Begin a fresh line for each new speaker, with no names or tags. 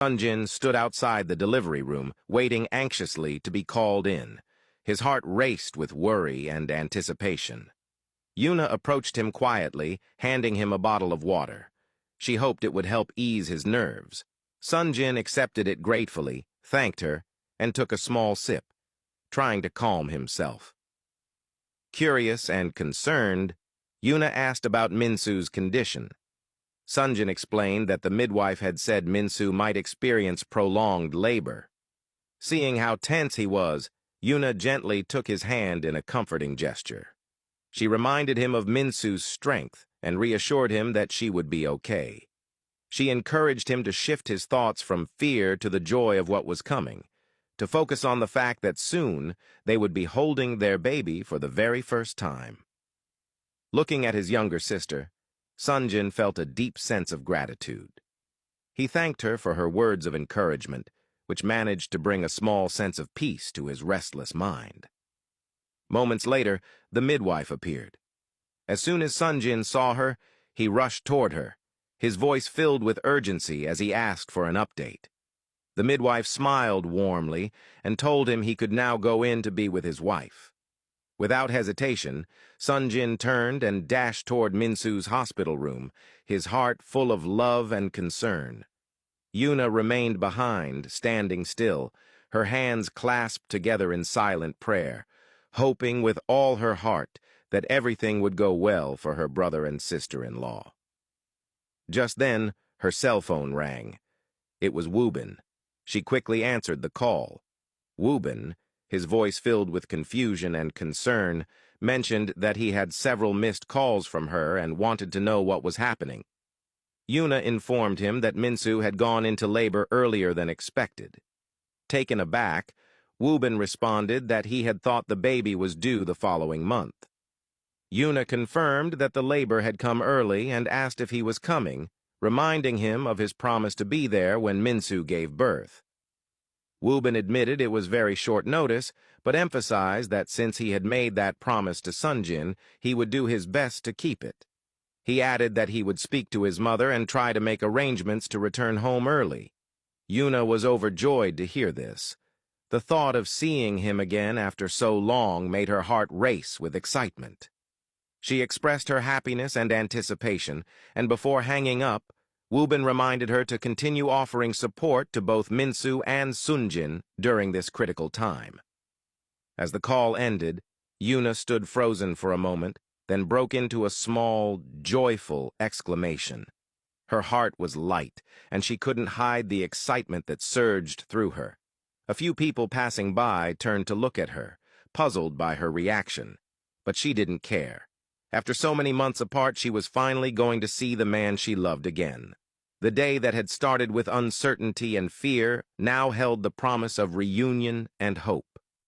Sunjin stood outside the delivery room, waiting anxiously to be called in. His heart raced with worry and anticipation. Yuna approached him quietly, handing him a bottle of water. She hoped it would help ease his nerves. Sunjin accepted it gratefully, thanked her, and took a small sip, trying to calm himself. Curious and concerned, Yuna asked about Minsu's condition. Sunjin explained that the midwife had said Minsu might experience prolonged labor. Seeing how tense he was, Yuna gently took his hand in a comforting gesture. She reminded him of Minsu's strength and reassured him that she would be okay. She encouraged him to shift his thoughts from fear to the joy of what was coming, to focus on the fact that soon they would be holding their baby for the very first time. Looking at his younger sister, Sunjin felt a deep sense of gratitude. He thanked her for her words of encouragement, which managed to bring a small sense of peace to his restless mind. Moments later, the midwife appeared. As soon as Sunjin saw her, he rushed toward her, his voice filled with urgency as he asked for an update. The midwife smiled warmly and told him he could now go in to be with his wife. Without hesitation, Sunjin turned and dashed toward Minsu's hospital room, his heart full of love and concern. Yuna remained behind, standing still, her hands clasped together in silent prayer, hoping with all her heart that everything would go well for her brother and sister-in-law. Just then, her cell phone rang. It was Wubin. She quickly answered the call. Wubin, his voice filled with confusion and concern, mentioned that he had several missed calls from her and wanted to know what was happening. Yuna informed him that Minsu had gone into labor earlier than expected. Taken aback, Wubin responded that he had thought the baby was due the following month. Yuna confirmed that the labor had come early and asked if he was coming, reminding him of his promise to be there when Minsu gave birth. Wubin admitted it was very short notice, but emphasized that since he had made that promise to Sunjin, he would do his best to keep it. He added that he would speak to his mother and try to make arrangements to return home early. Yuna was overjoyed to hear this. The thought of seeing him again after so long made her heart race with excitement. She expressed her happiness and anticipation, and before hanging up, Wubin reminded her to continue offering support to both Minsu and Sunjin during this critical time. As the call ended, Yuna stood frozen for a moment, then broke into a small, joyful exclamation. Her heart was light, and she couldn't hide the excitement that surged through her. A few people passing by turned to look at her, puzzled by her reaction. But she didn't care. After so many months apart, she was finally going to see the man she loved again. The day that had started with uncertainty and fear now held the promise of reunion and hope.